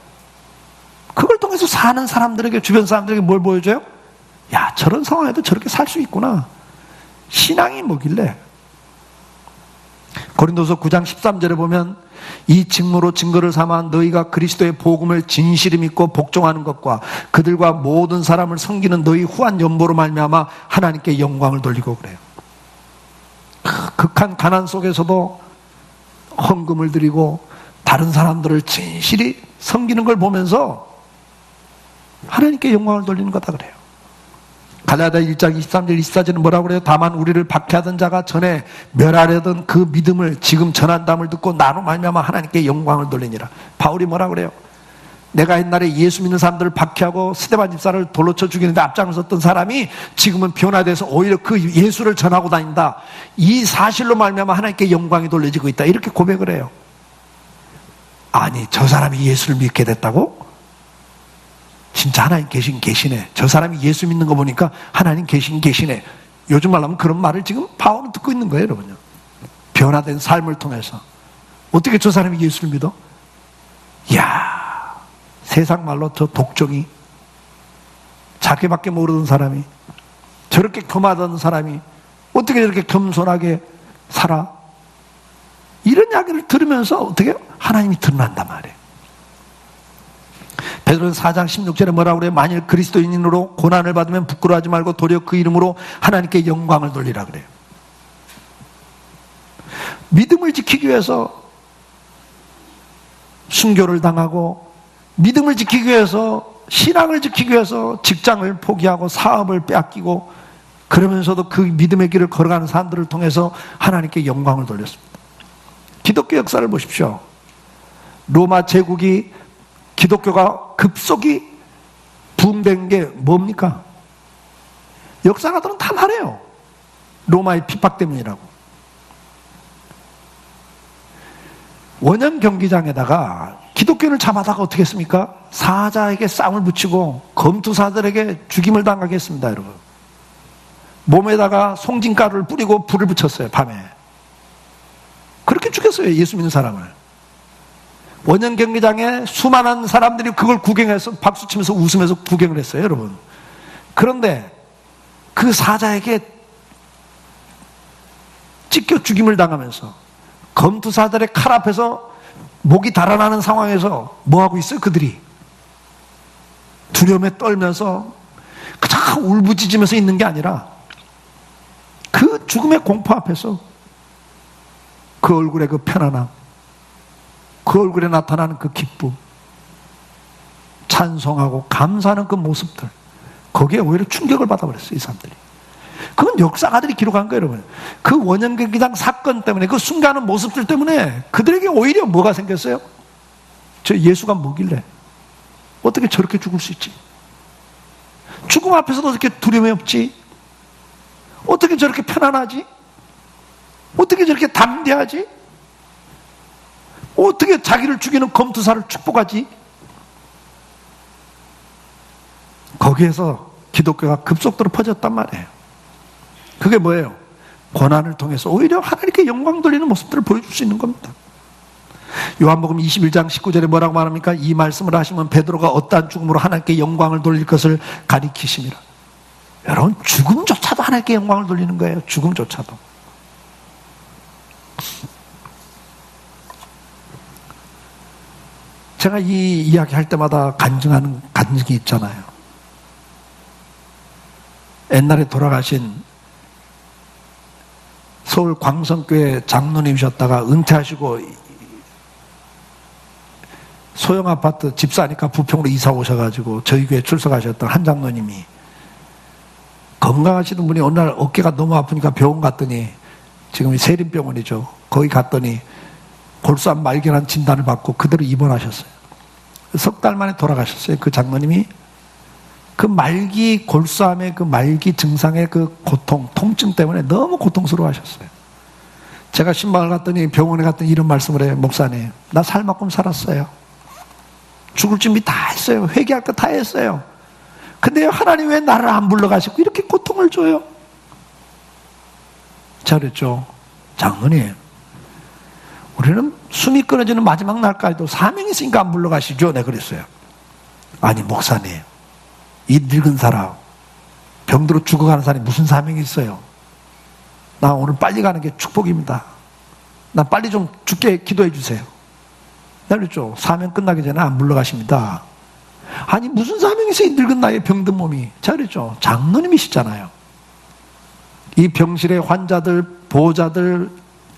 그걸 통해서 사는 사람들에게, 주변 사람들에게 뭘 보여줘요? 야, 저런 상황에도 저렇게 살 수 있구나. 신앙이 뭐길래? 고린도서 9장 13절에 보면 이 직무로 증거를 삼아 너희가 그리스도의 복음을 진실히 믿고 복종하는 것과 그들과 모든 사람을 섬기는 너희 후한 연보로 말미암아 하나님께 영광을 돌리고 그래요. 극한 가난 속에서도 헌금을 드리고 다른 사람들을 진실히 섬기는 걸 보면서 하나님께 영광을 돌리는 거다 그래요. 갈라디아 1장 23절 24절은 뭐라고 그래요? 다만 우리를 박해하던 자가 전에 멸하려던 그 믿음을 지금 전한담을 듣고 나로 말미암아 하나님께 영광을 돌리니라. 바울이 뭐라고 그래요? 내가 옛날에 예수 믿는 사람들을 박해하고 스데반 집사를 돌로 쳐 죽이는데 앞장을 섰던 사람이 지금은 변화돼서 오히려 그 예수를 전하고 다닌다. 이 사실로 말미암아 하나님께 영광이 돌려지고 있다. 이렇게 고백을 해요. 아니, 저 사람이 예수를 믿게 됐다고? 진짜 하나님 계시네. 저 사람이 예수 믿는 거 보니까 하나님 계시네. 요즘 말로 하면 그런 말을 지금 바울은 듣고 있는 거예요, 여러분요. 변화된 삶을 통해서. 어떻게 저 사람이 예수를 믿어? 이야, 세상 말로 저 독종이, 자기밖에 모르는 사람이, 저렇게 겸하던 사람이 어떻게 저렇게 겸손하게 살아? 이런 이야기를 들으면서 어떻게 하나님이 드러난단 말이에요. 베드로서 4장 16절에 뭐라고 그래요? 만일 그리스도인으로 고난을 받으면 부끄러워하지 말고 도리어 그 이름으로 하나님께 영광을 돌리라 그래요. 믿음을 지키기 위해서 순교를 당하고, 믿음을 지키기 위해서, 신앙을 지키기 위해서 직장을 포기하고 사업을 빼앗기고, 그러면서도 그 믿음의 길을 걸어가는 사람들을 통해서 하나님께 영광을 돌렸습니다. 기독교 역사를 보십시오. 로마 제국이 기독교가 급속히 붐된 게 뭡니까? 역사가들은 다 말해요. 로마의 핍박 때문이라고. 원형 경기장에다가 기독교를 잡아다가 어떻게 했습니까? 사자에게 쌍을 붙이고 검투사들에게 죽임을 당하게 했습니다, 여러분. 몸에다가 송진가루를 뿌리고 불을 붙였어요, 밤에. 그렇게 죽였어요, 예수 믿는 사람을. 원형 경기장에 수많은 사람들이 그걸 구경해서 박수치면서 웃으면서 구경을 했어요, 여러분. 그런데 그 사자에게 찢겨 죽임을 당하면서 검투사들의 칼 앞에서 목이 달아나는 상황에서 뭐하고 있어요, 그들이? 두려움에 떨면서 그냥 울부짖으면서 있는 게 아니라 그 죽음의 공포 앞에서 그 얼굴의 그 편안함, 그 얼굴에 나타나는 그 기쁨, 찬송하고 감사하는 그 모습들, 거기에 오히려 충격을 받아버렸어요, 이 사람들이. 그건 역사가들이 기록한 거예요, 여러분. 그 원형경기장 사건 때문에, 그 순간하는 모습들 때문에 그들에게 오히려 뭐가 생겼어요? 저 예수가 뭐길래 어떻게 저렇게 죽을 수 있지? 죽음 앞에서도 어떻게 두려움이 없지? 어떻게 저렇게 편안하지? 어떻게 저렇게 담대하지? 어떻게 자기를 죽이는 검투사를 축복하지? 거기에서 기독교가 급속도로 퍼졌단 말이에요. 그게 뭐예요? 고난을 통해서 오히려 하나님께 영광 돌리는 모습들을 보여줄 수 있는 겁니다. 요한복음 21장 19절에 뭐라고 말합니까? 이 말씀을 하시면 베드로가 어떠한 죽음으로 하나님께 영광을 돌릴 것을 가리키심이라. 여러분, 죽음조차도 하나님께 영광을 돌리는 거예요. 죽음조차도. 제가 이 이야기 할 때마다 간증하는 간증이 있잖아요. 옛날에 돌아가신 서울 광성교회 장로님이셨다가 은퇴하시고 소형 아파트 집사니까 부평으로 이사 오셔가지고 저희 교회에 출석하셨던 한 장로님이 건강하시던 분이 어느 날 어깨가 너무 아프니까 병원 갔더니, 지금 세림병원이죠. 거기 갔더니 골수암 말기라는 진단을 받고 그대로 입원하셨어요. 석 달 만에 돌아가셨어요. 그 장로님이 그 말기 골수암의 그 말기 증상의 그 고통, 통증 때문에 너무 고통스러워하셨어요. 제가 신방을 갔더니, 병원에 갔더니 이런 말씀을 해요. 목사님, 나 살만큼 살았어요. 죽을 준비 다 했어요. 회개할 거 다 했어요. 근데 하나님 왜 나를 안 불러가시고 이렇게 고통을 줘요? 제가 그랬죠. 장로님, 우리는 숨이 끊어지는 마지막 날까지도 사명이 있으니까 안 불러가시죠. 내가 그랬어요. 아니 목사님, 이 늙은 사람, 병들어 죽어가는 사람이 무슨 사명이 있어요? 나 오늘 빨리 가는 게 축복입니다. 나 빨리 좀 죽게 기도해 주세요. 내가 그랬죠. 사명 끝나기 전에 안 불러가십니다. 아니 무슨 사명이 있어요? 이 늙은 나이에 병든 몸이. 제가 그랬죠. 장로님이시잖아요. 이 병실의 환자들, 보호자들,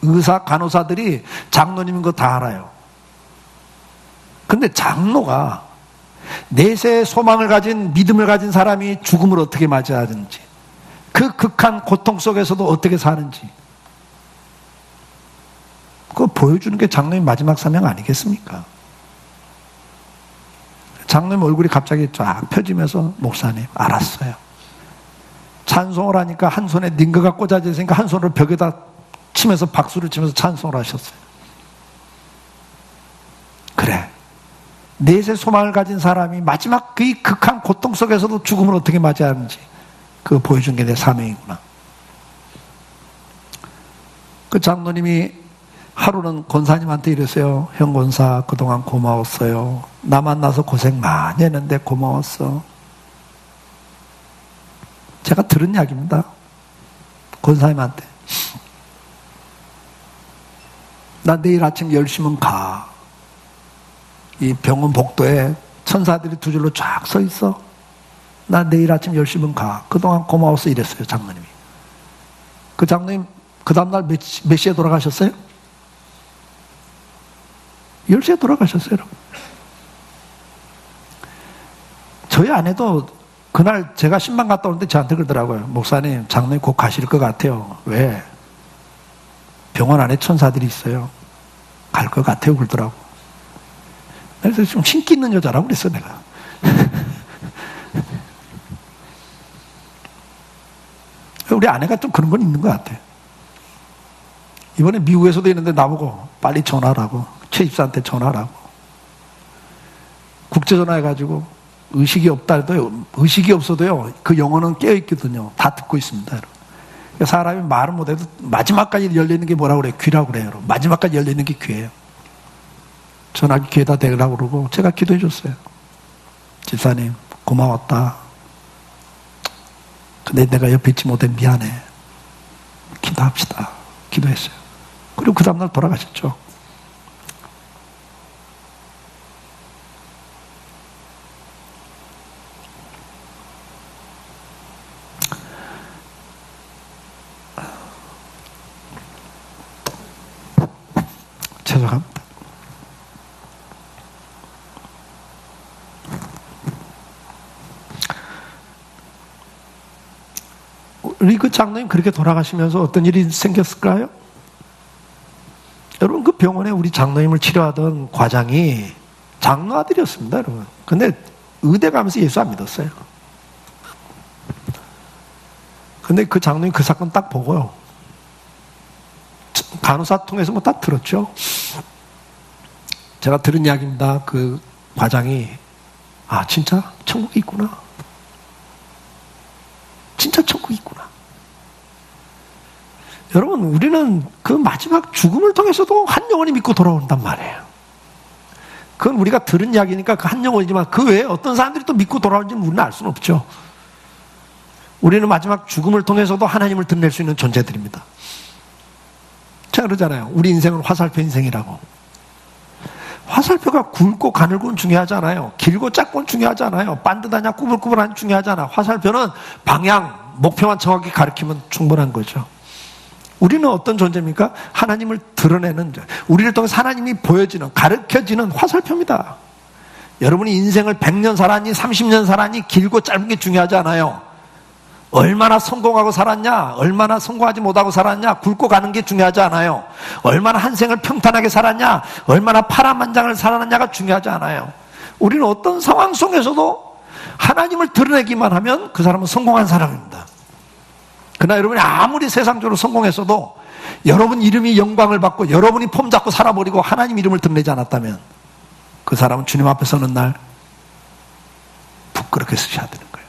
의사, 간호사들이 장로님인 거 다 알아요. 근데 장로가 내세의 소망을 가진, 믿음을 가진 사람이 죽음을 어떻게 맞이하는지, 그 극한 고통 속에서도 어떻게 사는지, 그거 보여주는 게 장로님 마지막 사명 아니겠습니까? 장로님 얼굴이 갑자기 쫙 펴지면서, 목사님 알았어요. 찬송을 하니까 한 손에 링거가 꽂아져 있으니까 한 손으로 벽에다 치면서 박수를 치면서 찬송을 하셨어요. 그래, 넷의 소망을 가진 사람이 마지막 그 극한 고통 속에서도 죽음을 어떻게 맞이하는지 그거 보여준 게 내 사명이구나. 그 장로님이 하루는 권사님한테 이랬어요. 형 권사, 그동안 고마웠어요. 나 만나서 고생 많이 했는데 고마웠어. 제가 들은 이야기입니다. 권사님한테. 나 내일 아침 10시면 가. 이 병원 복도에 천사들이 두 줄로 쫙 서 있어. 나 내일 아침 10시면 가. 그동안 고마웠어. 이랬어요, 장로님이. 그 장로님 그 다음날 몇 시에 돌아가셨어요? 10시에 돌아가셨어요, 여러분. 저희 아내도 그날 제가 신방 갔다 오는데 저한테 그러더라고요. 목사님, 장로님 곧 가실 것 같아요. 왜? 병원 안에 천사들이 있어요. 갈 것 같아요, 그러더라고. 그래서 좀 신기 있는 여자라고 그랬어, 내가. 우리 아내가 좀 그런 건 있는 것 같아. 이번에 미국에서도 있는데 나보고 빨리 전화하라고, 최 집사한테 전화하라고. 국제전화해가지고 의식이 없다 해도, 의식이 없어도요, 그 영혼은 깨어있거든요. 다 듣고 있습니다, 여러분. 사람이 말을 못해도 마지막까지 열려있는 게 뭐라고 그래요? 귀라고 그래요, 여러분. 마지막까지 열려있는 게 귀예요. 전화기 귀에다 대라고 그러고 제가 기도해 줬어요. 집사님 고마웠다. 근데 내가 옆에 있지 못해 미안해. 기도합시다. 기도했어요. 그리고 그 다음날 돌아가셨죠. 생각합니다. 우리 그 장로님 그렇게 돌아가시면서 어떤 일이 생겼을까요? 여러분, 그 병원에 우리 장로님을 치료하던 과장이 장로 아들이었습니다, 여러분. 근데 의대 가면서 예수 안 믿었어요. 근데 그 장로님 그 사건 딱 보고요. 간호사 통해서 뭐 딱 들었죠. 제가 들은 이야기입니다. 그 과장이, 아, 진짜 천국이 있구나. 진짜 천국이 있구나. 여러분, 우리는 그 마지막 죽음을 통해서도 한 영혼이 믿고 돌아온단 말이에요. 그건 우리가 들은 이야기니까 그 한 영혼이지만 그 외에 어떤 사람들이 또 믿고 돌아오는지는 우리는 알 수는 없죠. 우리는 마지막 죽음을 통해서도 하나님을 드러낼 수 있는 존재들입니다. 제가 그러잖아요. 우리 인생은 화살표 인생이라고. 화살표가 굵고 가늘고는 중요하지 않아요. 길고 짧고는 중요하지 않아요. 반듯하냐 꾸불꾸불하냐 중요하지 않아. 화살표는 방향, 목표만 정확히 가리키면 충분한 거죠. 우리는 어떤 존재입니까? 하나님을 드러내는, 우리를 통해서 하나님이 보여지는, 가르쳐지는 화살표입니다. 여러분이 인생을 100년 살았니, 30년 살았니, 길고 짧은 게 중요하지 않아요. 얼마나 성공하고 살았냐, 얼마나 성공하지 못하고 살았냐, 굵고 가는 게 중요하지 않아요. 얼마나 한 생을 평탄하게 살았냐, 얼마나 파란만장을 살았냐가 중요하지 않아요. 우리는 어떤 상황 속에서도 하나님을 드러내기만 하면 그 사람은 성공한 사람입니다. 그러나 여러분이 아무리 세상적으로 성공했어도 여러분 이름이 영광을 받고 여러분이 폼 잡고 살아버리고 하나님 이름을 드러내지 않았다면 그 사람은 주님 앞에 서는 날 부끄럽게 쓰셔야 되는 거예요.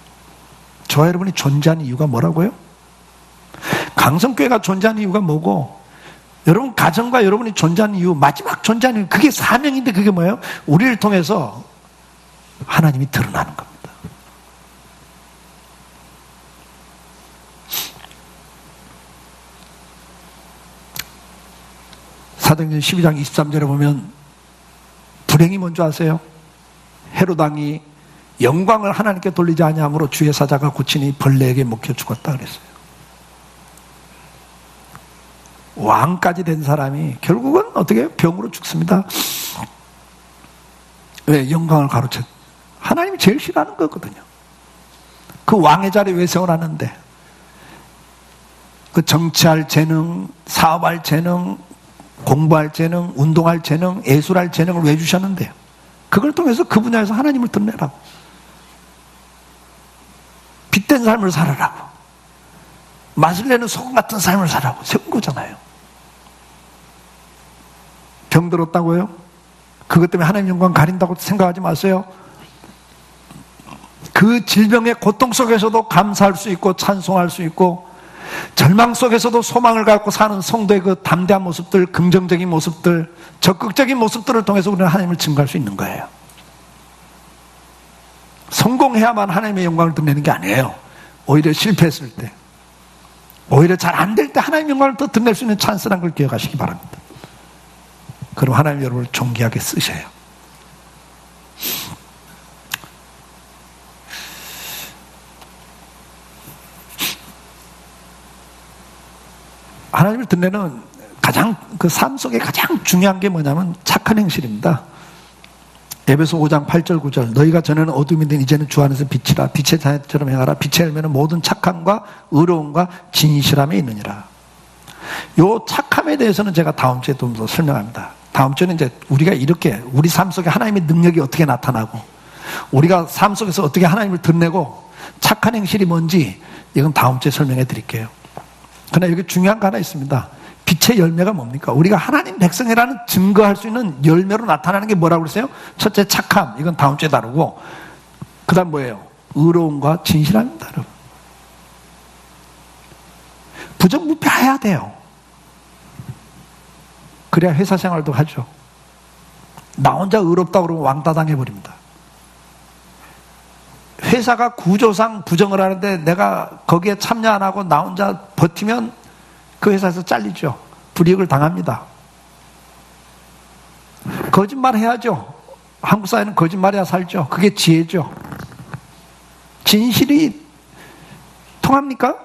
저와 여러분이 존재하는 이유가 뭐라고요? 강성교회가 존재하는 이유가 뭐고, 여러분 가정과 여러분이 존재하는 이유, 마지막 존재하는 이유, 그게 사명인데 그게 뭐예요? 우리를 통해서 하나님이 드러나는 겁니다. 사도행전 12장 23절에 보면 불행이 뭔지 아세요? 헤롯 왕이 영광을 하나님께 돌리지 아니함으로 주의 사자가 고치니 벌레에게 먹혀 죽었다 그랬어요. 왕까지 된 사람이 결국은 어떻게 병으로 죽습니다. 왜? 영광을 가로채. 하나님이 제일 싫어하는 거거든요. 그 왕의 자리에 왜 세워놨는데? 그 정치할 재능, 사업할 재능, 공부할 재능, 운동할 재능, 예술할 재능을 왜 주셨는데요? 그걸 통해서 그 분야에서 하나님을 드러내라고. 빛된 삶을 살아라고. 맛을 내는 소금 같은 삶을 살아라고 세운 거잖아요. 병들었다고요? 그것 때문에 하나님 영광 가린다고 생각하지 마세요. 그 질병의 고통 속에서도 감사할 수 있고 찬송할 수 있고, 절망 속에서도 소망을 갖고 사는 성도의 그 담대한 모습들, 긍정적인 모습들, 적극적인 모습들을 통해서 우리는 하나님을 증거할 수 있는 거예요. 성공해야만 하나님의 영광을 드러내는 게 아니에요. 오히려 실패했을 때, 오히려 잘 안 될 때 하나님의 영광을 더 드러낼 수 있는 찬스라는 걸 기억하시기 바랍니다. 그럼 하나님 여러분을 존귀하게 쓰셔요. 하나님을 드러내는 가장 그 삶 속에 가장 중요한 게 뭐냐면 착한 행실입니다. 에베소 5장 8절 9절 너희가 전에는 어둠인데 이제는 주 안에서 빛이라 빛의 자녀처럼 행하라. 빛의 열매는 모든 착함과 의로움과 진실함에 있느니라. 요 착함에 대해서는 제가 다음 주에 좀 더 설명합니다. 다음 주에는 이제 우리가 이렇게 우리 삶 속에 하나님의 능력이 어떻게 나타나고 우리가 삶 속에서 어떻게 하나님을 드러내고 착한 행실이 뭔지 이건 다음 주에 설명해 드릴게요. 그러나 여기 중요한 거 하나 있습니다. 빛의 열매가 뭡니까? 우리가 하나님 백성이라는 증거할 수 있는 열매로 나타나는 게 뭐라고 그랬어요? 첫째 착함, 이건 다음 주에 다루고, 그 다음 뭐예요? 의로움과 진실함입니다, 여러분. 부정부패해야 돼요. 그래야 회사 생활도 하죠. 나 혼자 의롭다고 그러면 왕따 당해버립니다. 회사가 구조상 부정을 하는데 내가 거기에 참여 안 하고 나 혼자 버티면 그 회사에서 잘리죠. 불이익을 당합니다. 거짓말 해야죠. 한국 사회는 거짓말해야 살죠. 그게 지혜죠. 진실이 통합니까?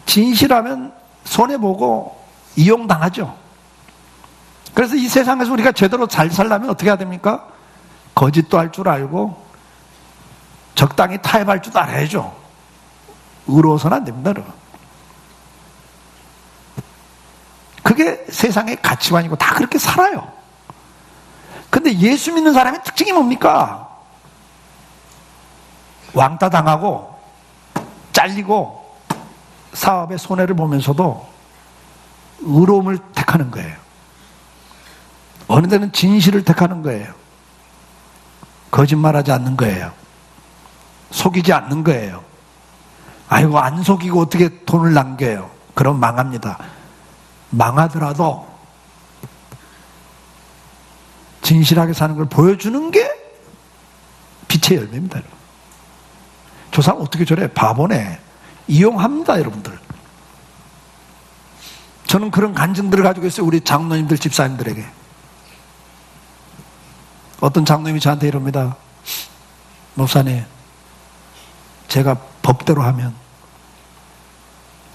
진실하면 손해보고 이용당하죠. 그래서 이 세상에서 우리가 제대로 잘 살려면 어떻게 해야 됩니까? 거짓도 할 줄 알고 적당히 타협할 줄도 알아야죠. 의로워서는 안 됩니다, 여러분. 그게 세상의 가치관이고 다 그렇게 살아요. 근데 예수 믿는 사람의 특징이 뭡니까? 왕따 당하고 잘리고 사업에 손해를 보면서도 의로움을 택하는 거예요. 어느 때는 진실을 택하는 거예요. 거짓말하지 않는 거예요. 속이지 않는 거예요. 아이고, 안 속이고 어떻게 돈을 남겨요? 그럼 망합니다. 망하더라도 진실하게 사는 걸 보여주는 게 빛의 열매입니다, 여러분. 저 사람 어떻게 저래? 바보네. 이용합니다, 여러분들. 저는 그런 간증들을 가지고 있어요. 우리 장로님들, 집사님들에게. 어떤 장로님이 저한테 이럽니다. 목사님, 제가 법대로 하면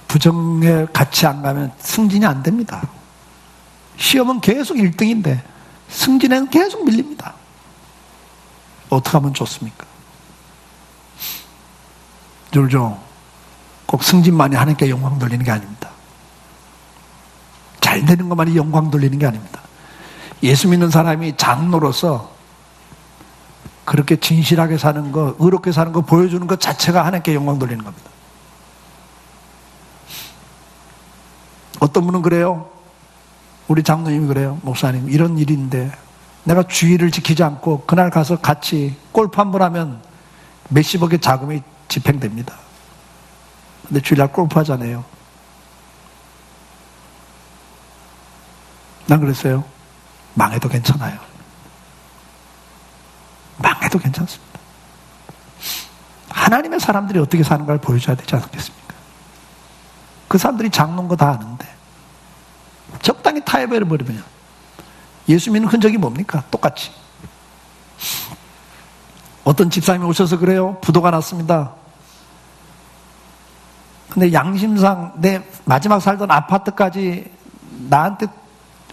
부정에 같이 안 가면 승진이 안 됩니다. 시험은 계속 1등인데 승진에는 계속 밀립니다. 어떻게 하면 좋습니까? 줄종 꼭 승진만이 하나님께 영광 돌리는 게 아닙니다. 잘 되는 것만이 영광 돌리는 게 아닙니다. 예수 믿는 사람이 장로로서 그렇게 진실하게 사는 거, 의롭게 사는 거 보여주는 것 자체가 하나님께 영광 돌리는 겁니다. 어떤 분은 그래요. 우리 장로님이 그래요. 목사님, 이런 일인데 내가 주의를 지키지 않고 그날 가서 같이 골프 한 번 하면 몇십억의 자금이 집행됩니다. 근데 주일날 골프 하잖아요. 난 그랬어요. 망해도 괜찮아요. 망해도 괜찮습니다. 하나님의 사람들이 어떻게 사는 걸 보여줘야 되지 않겠습니까? 그 사람들이 장로인 거 다 아는데 적당히 타협해버리면 예수 믿는 흔적이 뭡니까? 똑같이. 어떤 집사님이 오셔서 그래요. 부도가 났습니다. 근데 양심상 내 마지막 살던 아파트까지 나한테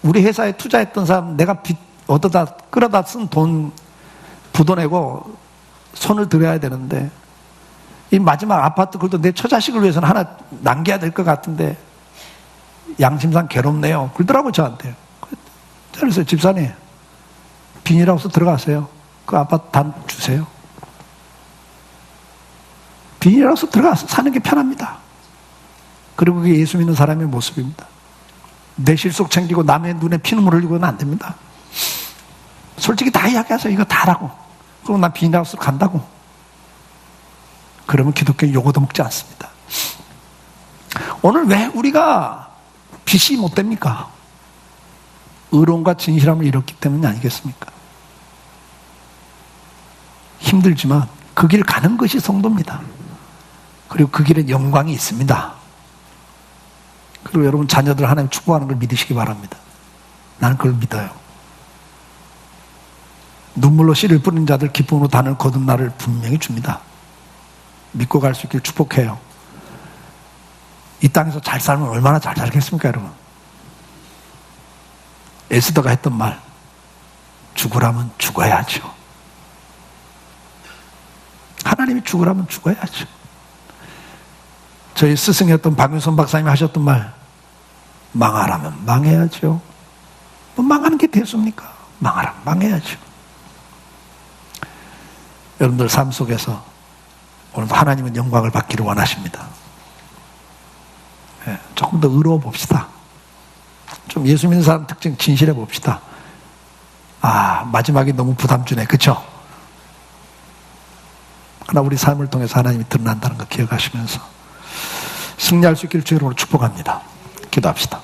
우리 회사에 투자했던 사람 내가 빚 얻어다 끌어다 쓴 돈 부도 내고 손을 들어야 되는데 이 마지막 아파트 그것도 내 처자식을 위해서는 하나 남겨야 될 것 같은데 양심상 괴롭네요. 그러더라고요, 저한테. 그래서 집사님, 비닐하우스 들어가세요. 그 아파트 단 주세요. 비닐하우스 들어가서 사는 게 편합니다. 그리고 그게 예수 믿는 사람의 모습입니다. 내 실속 챙기고 남의 눈에 피눈물 흘리고는 안 됩니다. 솔직히 다 이야기하세요. 이거 다라고. 그럼 난 비닐하우스로 간다고. 그러면 기독교는 요거도 먹지 않습니다. 오늘 왜 우리가 빛이 못 됩니까? 의로움과 진실함을 잃었기 때문이 아니겠습니까? 힘들지만 그 길 가는 것이 성도입니다. 그리고 그 길에 영광이 있습니다. 그리고 여러분 자녀들 하나님 축복하는 걸 믿으시기 바랍니다. 나는 그걸 믿어요. 눈물로 씨를 뿌린 자들 기쁨으로 단을 거둔 날을 분명히 줍니다. 믿고 갈 수 있길 축복해요. 이 땅에서 잘 살면 얼마나 잘 살겠습니까, 여러분? 에스더가 했던 말, 죽으라면 죽어야죠. 하나님이 죽으라면 죽어야죠. 저희 스승이었던 박윤선 박사님이 하셨던 말, 망하라면 망해야죠. 뭐 망하는 게 대수입니까? 망하라면 망해야죠. 여러분들 삶 속에서 오늘도 하나님은 영광을 받기를 원하십니다. 조금 더 의로워 봅시다. 좀 예수 믿는 사람 특징 진실해 봅시다. 아, 마지막이 너무 부담 주네. 그쵸? 그러나 우리 삶을 통해서 하나님이 드러난다는 거 기억하시면서 승리할 수 있기를 주의 이름으로 축복합니다. 기도합시다.